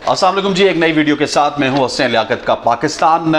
अस्सलाम वालेकुम जी, एक नई वीडियो के साथ मैं हूं हसन लियाकत का। पाकिस्तान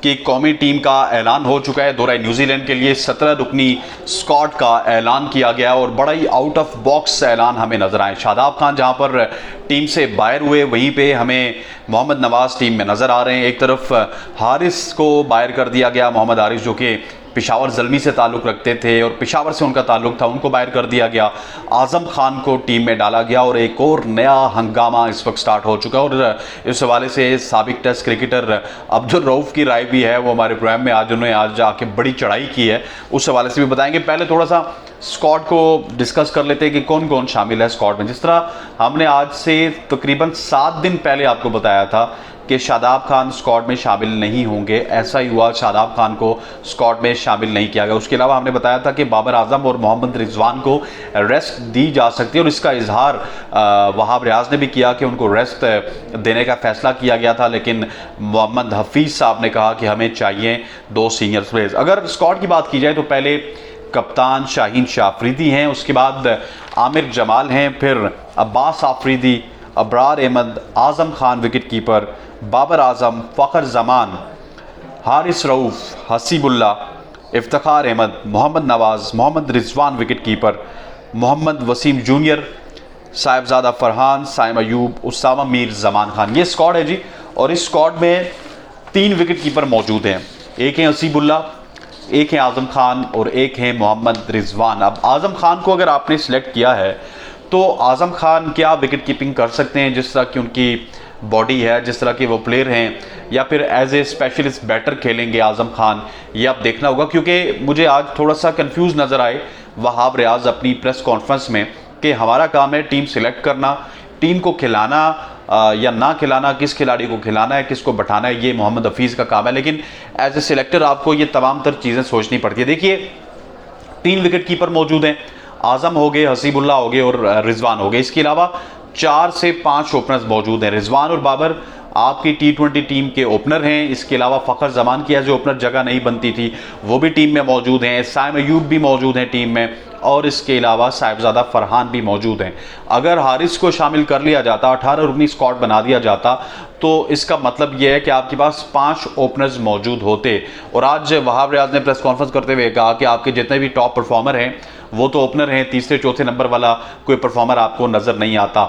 की कौमी टीम का ऐलान हो चुका है। दौरा न्यूजीलैंड के लिए 17 रुकनी स्क्वाड का ऐलान किया गया और बड़ा ही आउट ऑफ बॉक्स ऐलान हमें नजर आए। शादाब खान जहां पर टीम से बाहर हुए, वहीं पे हमें मोहम्मद नवाज टीम में नजर आ रहे हैं। एक तरफ हारिस को बाहर कर दिया गया, मोहम्मद हारिस जो कि पेशावर ज़ल्मी से ताल्लुक़ रखते थे और पेशावर से उनका ताल्लुक़ था, उनको बाहर कर दिया गया। आज़म खान को टीम में डाला गया और एक और नया हंगामा इस वक्त स्टार्ट हो चुका है। और इस हवाले से साबिक टेस्ट क्रिकेटर अब्दुल रऊफ़ की राय भी है, वो हमारे प्रोग्राम में आज उन्होंने आज आके बड़ी चढ़ाई की है, उस हवाले से भी बताएंगे। पहले थोड़ा सा स्क्वाड को डिस्कस कर लेते हैं कि कौन कौन शामिल है स्क्वाड में। जिस तरह हमने आज से तकरीबन 7 दिन पहले आपको बताया था कि शादाब खान स्क्वाड में शामिल नहीं होंगे, ऐसा ही हुआ। शादाब खान को स्क्वाड में शामिल नहीं किया गया। उसके अलावा हमने बताया था कि बाबर आजम और मोहम्मद रिजवान को रेस्ट दी जा सकती है और इसका इजहार वहाब रियाज ने भी किया कि उनको रेस्ट देने का फैसला किया गया था, लेकिन मोहम्मद हफीज़ साहब ने कहा कि हमें चाहिए 2 सीनियर प्लेयर्स। अगर स्क्वाड की बात की जाए तो पहले कप्तान शाहीन शाह अफरीदी हैं, उसके बाद आमिर जमाल हैं, फिर Abbas Afridi, Abrar Ahmed, Azam Khan wicket keeper, Babar Azam, Fakhar Zaman, Haris Rauf, Haseebullah, Iftikhar Ahmed, Mohammad Nawaz, Mohammad Rizwan wicket keeper, Mohammad Wasim junior, Sahibzada Farhan, Saim Ayub, Usama Mir, Zaman Khan. ये स्क्वाड है जी। और इस स्क्वाड में 3 विकेट कीपर मौजूद हैं। एक है हसीबुल्ला, एक है आज़म खान और एक है मोहम्मद रिजवान। अब आज़म खान को अगर आपने सिलेक्ट किया है तो आज़म खान क्या विकेट कीपिंग कर सकते हैं, जिस तरह की उनकी बॉडी है, जिस तरह के वो प्लेयर हैं, या फिर एज ए स्पेशलिस्ट बैटर खेलेंगे आज़म खान, ये आप देखना होगा। क्योंकि मुझे आज थोड़ा सा कंफ्यूज नज़र आए वहाब रियाज अपनी प्रेस कॉन्फ्रेंस में कि हमारा काम है टीम सिलेक्ट करना, टीम को खिलाना या ना खिलाना, किस खिलाड़ी को खिलाना है, किसको बैठाना है, ये मोहम्मद हफीज़ का काम है। लेकिन एज ए सिलेक्टर आपको ये तमाम तर चीज़ें सोचनी पड़ती है। देखिए 3 विकेट कीपर मौजूद हैं, आज़म हो गए, हसीबुल्ला हो गए और रिजवान हो गए। इसके अलावा 4 से 5 ओपनर्स मौजूद हैं। रिजवान और बाबर आपकी T20 टीम के ओपनर हैं। इसके अलावा फ़खर जमान की एज ओपनर जगह नहीं बनती थी, वो भी टीम में मौजूद हैं। साइम अयूब भी मौजूद हैं टीम में और इसके अलावा साहिबजादा फरहान भी मौजूद हैं। अगर हारिस को शामिल कर लिया जाता, 18 रुकनी स्क्वाड बना दिया जाता, तो इसका मतलब यह है कि आपके पास 5 ओपनर्स मौजूद होते। और आज वहाब रियाज ने प्रेस कॉन्फ्रेंस करते हुए कहा कि आपके जितने भी टॉप परफॉर्मर हैं वो तो ओपनर हैं, 3-4 नंबर वाला कोई परफॉर्मर आपको नज़र नहीं आता।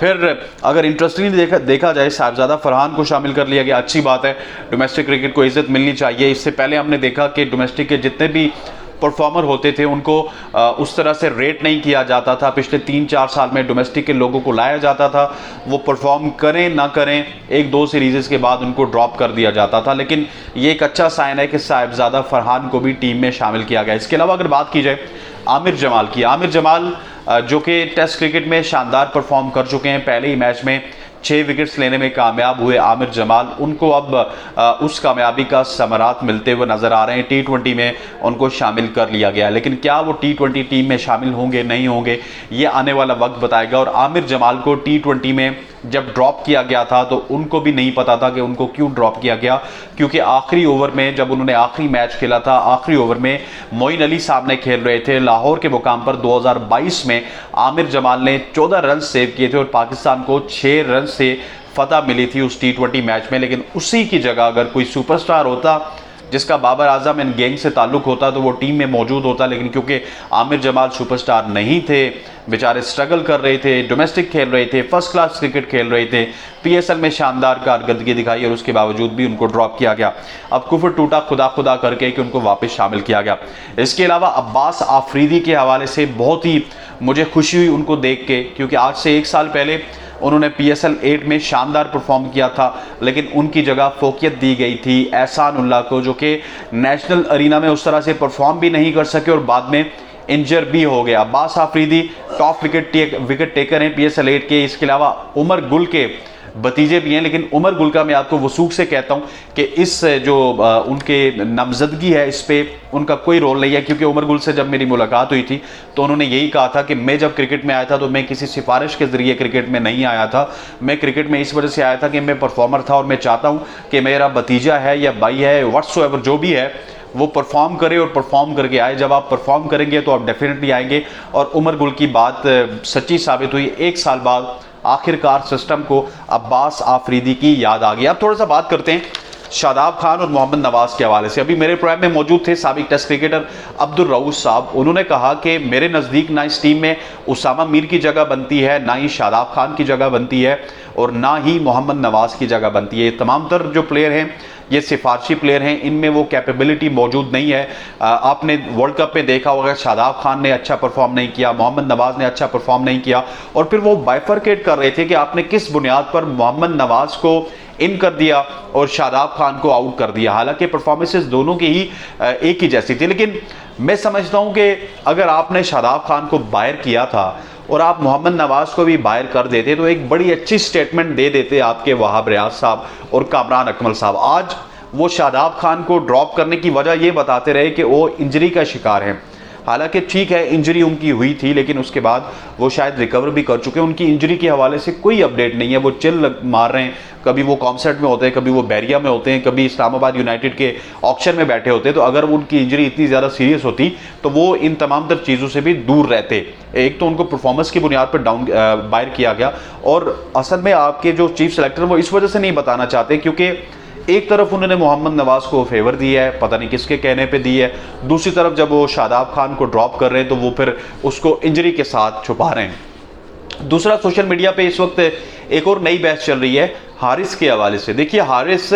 फिर अगर इंटरेस्टिंगली देखा जाए, साहिबजादा फरहान को शामिल कर लिया गया, अच्छी बात है। डोमेस्टिक क्रिकेट को इज्जत मिलनी चाहिए। इससे पहले हमने देखा कि डोमेस्टिक के जितने भी परफॉर्मर होते थे उनको उस तरह से रेट नहीं किया जाता था। पिछले 3-4 साल में डोमेस्टिक के लोगों को लाया जाता था, वो परफॉर्म करें ना करें, 1-2 सीरीज़ के बाद उनको ड्रॉप कर दिया जाता था। लेकिन ये एक अच्छा साइन है कि साहिबजादा फरहान को भी टीम में शामिल किया गया। इसके अलावा अगर बात की जाए आमिर जमाल की, आमिर जमाल जो कि टेस्ट क्रिकेट में शानदार परफॉर्म कर चुके हैं, पहले ही मैच में 6 विकेट्स लेने में कामयाब हुए आमिर जमाल, उनको अब उस कामयाबी का समरात मिलते हुए नज़र आ रहे हैं। T20 में उनको शामिल कर लिया गया, लेकिन क्या वो T20 टीम में शामिल होंगे नहीं होंगे, ये आने वाला वक्त बताएगा। और आमिर जमाल को T20 में जब ड्रॉप किया गया था तो उनको भी नहीं पता था कि उनको क्यों ड्रॉप किया गया, क्योंकि आखिरी ओवर में जब उन्होंने आखिरी मैच खेला था, आखिरी ओवर में मोइन अली साहब ने खेल रहे थे लाहौर के मुकाम पर। 2022 में आमिर जमाल ने 14 रन सेव किए थे और पाकिस्तान को 6 रन से फतह मिली थी उस T20 मैच में। लेकिन उसी की जगह अगर कोई सुपरस्टार होता जिसका बाबर आजम एंड गैंग से ताल्लुक होता तो वो टीम में मौजूद होता। लेकिन क्योंकि आमिर जमाल सुपरस्टार नहीं थे, बेचारे स्ट्रगल कर रहे थे, डोमेस्टिक खेल रहे थे, फर्स्ट क्लास क्रिकेट खेल रहे थे, PSL में शानदार कारकर्दगी दिखाई और उसके बावजूद भी उनको ड्रॉप किया गया। अब कुफर टूटा खुदा खुदा करके कि उनको वापस शामिल किया गया। इसके अलावा अब्बास आफरीदी के हवाले से बहुत ही मुझे खुशी हुई उनको देख के, क्योंकि आज से 1 साल पहले उन्होंने PSL 8 में शानदार परफॉर्म किया था, लेकिन उनकी जगह फोकियत दी गई थी एहसान उल्लाह को, जो कि नेशनल अरीना में उस तरह से परफॉर्म भी नहीं कर सके और बाद में इंजर भी हो गया। Abbas Afridi top wicket taker हैं PSL 8 के। इसके अलावा उमर गुल के भतीजे भी हैं, लेकिन उमर गुल का मैं आपको वसूख से कहता हूं कि इस जो उनके नामजदगी है इस पे उनका कोई रोल नहीं है। क्योंकि उमर गुल से जब मेरी मुलाकात हुई थी तो उन्होंने यही कहा था कि मैं जब क्रिकेट में आया था तो मैं किसी सिफारिश के ज़रिए क्रिकेट में नहीं आया था, मैं क्रिकेट में इस वजह से आया था कि मैं परफॉर्मर था और मैं चाहता हूँ कि मेरा भतीजा है या भाई है, व्हाट्सोएवर जो भी है, वो परफॉर्म करे और परफॉर्म करके आए। जब आप परफॉर्म करेंगे तो आप डेफिनेटली आएंगे। और उमर गुल की बात सच्ची साबित हुई। 1 साल बाद आखिरकार सिस्टम को अब्बास आफरीदी की याद आ गई। अब थोड़ा सा बात करते हैं शादाब खान और मोहम्मद नवाज के हवाले से। अभी मेरे प्रोग्राम में मौजूद थे साबिक टेस्ट क्रिकेटर अब्दुल रऊफ साहब। उन्होंने कहा कि मेरे नज़दीक ना इस टीम में उसामा मीर की जगह बनती है, ना ही शादाब खान की जगह बनती है और ना ही मोहम्मद नवाज की जगह बनती है। ये तमाम तर जो प्लेयर हैं ये सिफारशी प्लेयर हैं, इनमें वो कैपेबिलिटी मौजूद नहीं है। आपने वर्ल्ड कप में देखा होगा शादाब खान ने अच्छा परफॉर्म नहीं किया, मोहम्मद नवाज ने अच्छा परफॉर्म नहीं किया और फिर वो बाइफरकेट कर रहे थे कि आपने किस बुनियाद पर मोहम्मद नवाज को इन कर दिया और शादाब खान को आउट कर दिया। हालांकि परफॉर्मेंसेस दोनों की ही एक ही जैसी थी, लेकिन मैं समझता हूं कि अगर आपने शादाब खान को बाहर किया था और आप मोहम्मद नवाज को भी बाहर कर देते तो एक बड़ी अच्छी स्टेटमेंट दे देते आपके वहाब रियाज साहब और कामरान अकमल साहब। आज वो शादाब खान को ड्रॉप करने की वजह ये बताते रहे कि वो इंजरी का शिकार हैं। हालांकि ठीक है इंजरी उनकी हुई थी, लेकिन उसके बाद वो शायद रिकवर भी कर चुके हैं। उनकी इंजरी के हवाले से कोई अपडेट नहीं है, वो चिल मार रहे हैं। कभी वो कॉन्सर्ट में होते हैं, कभी वो बैरिया में होते हैं, कभी इस्लामाबाद यूनाइटेड के ऑक्शन में बैठे होते हैं। तो अगर उनकी इंजरी इतनी ज़्यादा सीरियस होती तो वो इन तमाम तर चीज़ों से भी दूर रहते। एक तो उनको परफॉर्मेंस की बुनियाद पर डाउन बाहर किया गया और असल में आपके जो चीफ सेलेक्टर वो इस वजह से नहीं बताना चाहते क्योंकि एक तरफ उन्होंने मोहम्मद नवाज को फेवर दिया है, पता नहीं किसके कहने पे दी है, दूसरी तरफ जब वो शादाब खान को ड्रॉप कर रहे हैं तो वो फिर उसको इंजरी के साथ छुपा रहे हैं। दूसरा, सोशल मीडिया पे इस वक्त एक और नई बहस चल रही है हारिस के हवाले से। देखिए हारिस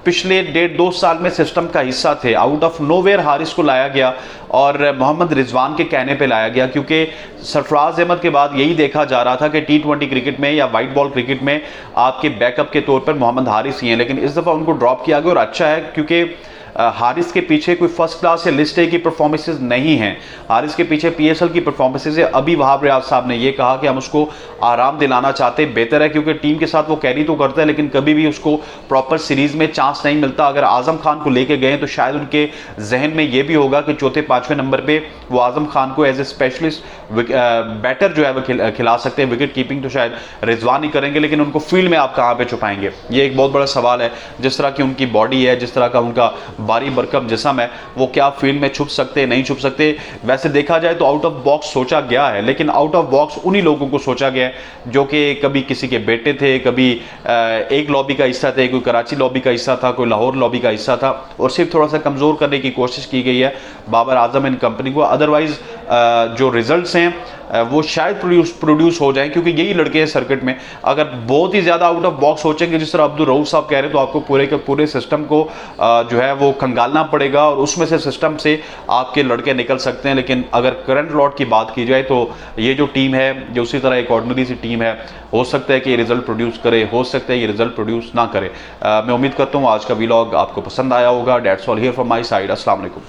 पिछले 1.5-2 साल में सिस्टम का हिस्सा थे। आउट ऑफ नोवेयर हारिस को लाया गया और मोहम्मद रिजवान के कहने पे लाया गया क्योंकि सरफराज अहमद के बाद यही देखा जा रहा था कि T20 क्रिकेट में या वाइट बॉल क्रिकेट में आपके बैकअप के तौर पर मोहम्मद हारिस ही हैं। लेकिन इस दफ़ा उनको ड्रॉप किया गया और अच्छा है क्योंकि हारिस के पीछे कोई फर्स्ट क्लास या लिस्ट ए की परफॉर्मेंसेज नहीं हैं। हारिस के पीछे PSL की परफॉर्मेंसेज है। अभी वहाब रियाज साहब ने ये कहा कि हम उसको आराम दिलाना चाहते हैं, बेहतर है क्योंकि टीम के साथ वो कैरी तो करता है लेकिन कभी भी उसको प्रॉपर सीरीज में चांस नहीं मिलता। अगर आजम खान को लेके गए तो शायद उनके जहन में ये भी होगा कि चौथे पाँचवें नंबर पर वो आजम खान को एज ए स्पेशलिस्ट बैटर जो है वो खिला सकते हैं। विकेट कीपिंग तो शायद रिजवान ही करेंगे, लेकिन उनको फील्ड में आप कहाँ पे छुपाएंगे, ये एक बहुत बड़ा सवाल है। जिस तरह की उनकी बॉडी है, जिस तरह का उनका बारी बरकम जिस्म है, वो क्या फील्ड में छुप सकते नहीं छुप सकते। वैसे देखा जाए तो आउट ऑफ बॉक्स सोचा गया है, लेकिन आउट ऑफ बॉक्स उन्हीं लोगों को सोचा गया है जो कि कभी किसी के बेटे थे, कभी एक लॉबी का हिस्सा थे, कोई कराची लॉबी का हिस्सा था, कोई लाहौर लॉबी का हिस्सा था और सिर्फ थोड़ा सा कमज़ोर करने की कोशिश की गई है बाबर आजम एंड कंपनी को। अदरवाइज जो रिजल्ट्स हैं वो शायद प्रोड्यूस हो जाएं क्योंकि यही लड़के हैं सर्किट में। अगर बहुत ही ज़्यादा आउट ऑफ बॉक्स सोचेंगे जिस तरह अब्दुल रऊफ साहब कह रहे हैं तो आपको पूरे के पूरे सिस्टम को जो है वो खंगालना पड़ेगा और उसमें से सिस्टम से आपके लड़के निकल सकते हैं। लेकिन अगर करंट लॉट की बात की जाए तो ये जो टीम है जो उसी तरह एक ऑर्डिनरी सी टीम है, हो सकता है कि ये रिजल्ट प्रोड्यूस करे, हो सकता है ये रिजल्ट प्रोड्यूस ना करे। मैं उम्मीद करता हूँ आज का व्लॉग आपको पसंद आया होगा। That's all here from my side. अस्सलाम वालेकुम।